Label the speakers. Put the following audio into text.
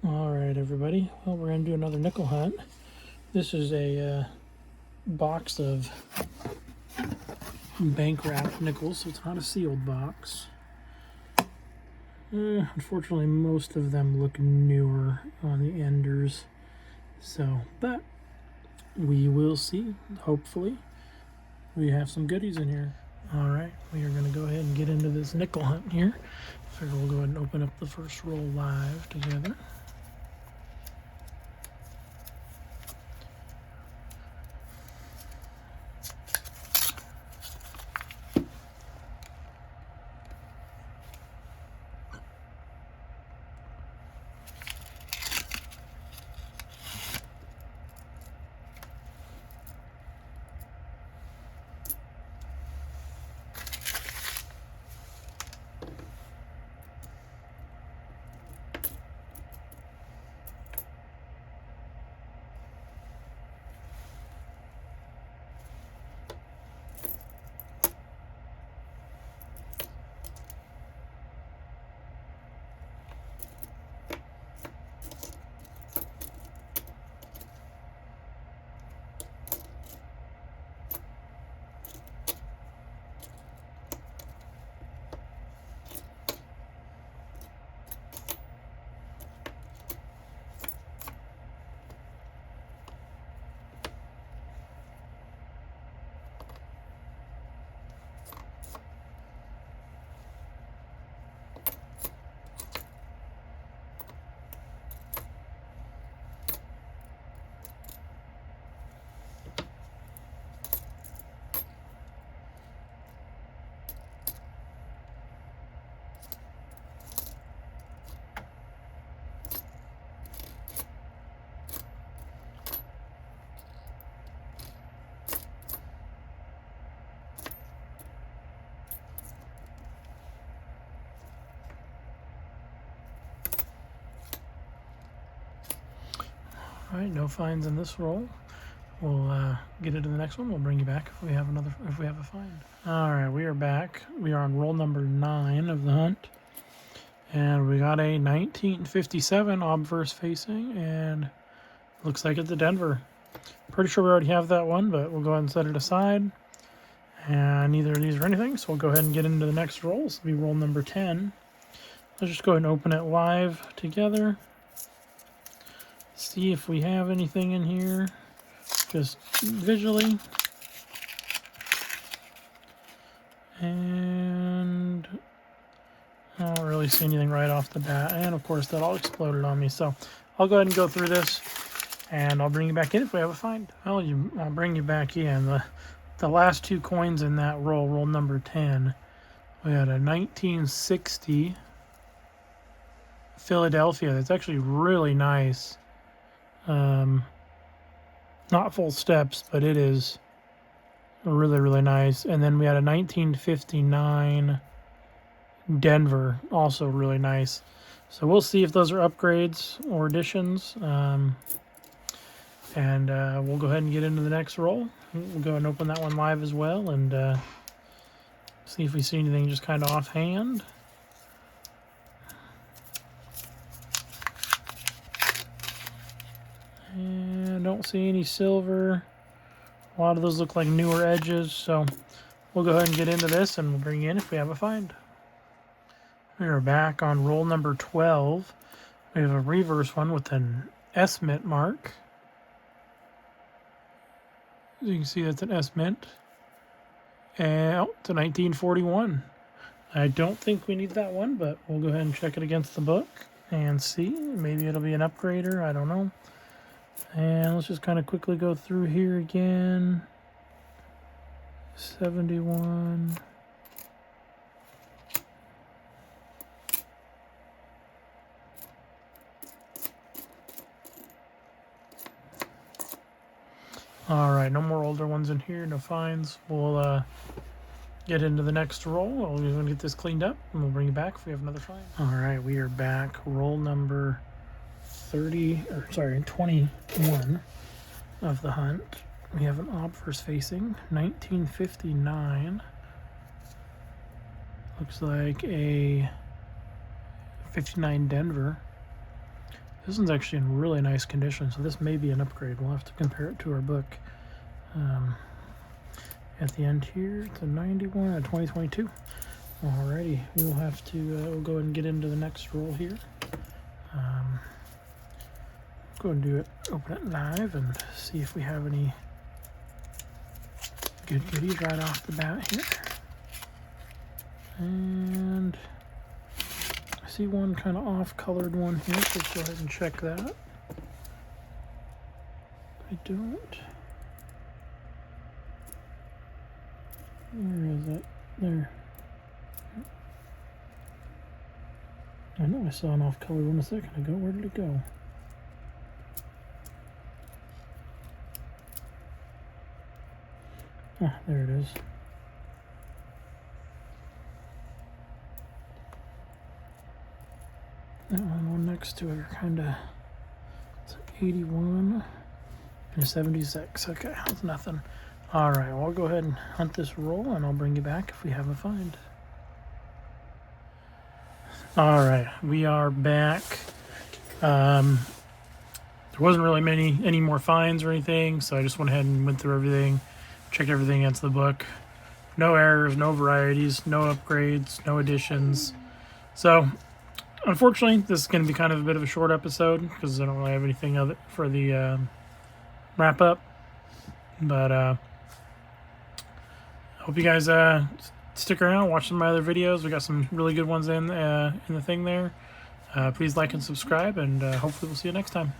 Speaker 1: Alright everybody, well we're going to do another nickel hunt. This is a box of bank wrapped nickels, so it's not a sealed box. Unfortunately most of them look newer on the enders, but we will see. Hopefully we have some goodies in here. Alright, we are going to go ahead and get into this nickel hunt here. I figure we'll go ahead and open up the first roll live together. Alright, no finds in this roll. We'll get into the next one. We'll bring you back if we have a find. Alright, we are back. We are on roll number 9 of the hunt. And we got a 1957 obverse facing, and looks like it's a Denver. Pretty sure we already have that one, but we'll go ahead and set it aside. And neither of these are anything, so we'll go ahead and get into the next roll. This will be roll number 10. Let's just go ahead and open it live together. See if we have anything in here, just visually. And I don't really see anything right off the bat. And of course that all exploded on me. So I'll go ahead and go through this and I'll bring you back in if we have a find. Well, I'll bring you back in. The last two coins in that roll number 10, we had a 1960 Philadelphia. That's actually really nice. Not full steps, but it is really, really nice. And then we had a 1959 Denver, also really nice. So we'll see if those are upgrades or additions. And we'll go ahead and get into the next roll. We'll go and open that one live as well and see if we see anything just kind of offhand. And don't see any silver. A lot of those look like newer edges, so we'll go ahead and get into this and we'll bring you in if we have a find. We are back on roll number 12. We have a reverse one with an S mint mark. As you can see, that's an S mint. And it's a 1941. I don't think we need that one, but we'll go ahead and check it against the book and see. Maybe it'll be an upgrader, I don't know. And let's just kind of quickly go through here again. 71. Alright, no more older ones in here, no finds. We'll get into the next roll. We're going to get this cleaned up and we'll bring you back if we have another find. Alright, we are back. Roll number 21 of the hunt. We have an obverse facing 1959. Looks like a 59 Denver. This one's actually in really nice condition, so this may be an upgrade. We'll have to compare it to our book. At the end here, it's a 91, a 2022. Alrighty, we'll have to we'll go ahead and get into the next roll here. Go and do it, open it live, and see if we have any good goodies right off the bat here. And I see one kind of off-colored one here, so let's go ahead and check that. I don't. Where is it? There. I know I saw an off-colored one a second ago. Where did it go? Ah, there it is. That one next to it are kind of, it's like 81 and a 76. Okay, that's nothing. All right, well, I'll go ahead and hunt this roll, and I'll bring you back if we have a find. All right, we are back. There wasn't really any more finds or anything, so I just went ahead and went through everything, checked everything against the book. No errors, no varieties, no upgrades, no additions. So, unfortunately, this is going to be kind of a bit of a short episode because I don't really have anything of it for the wrap up. But I hope you guys stick around, watch some of my other videos. We got some really good ones in the thing there. Please like and subscribe, and hopefully we'll see you next time.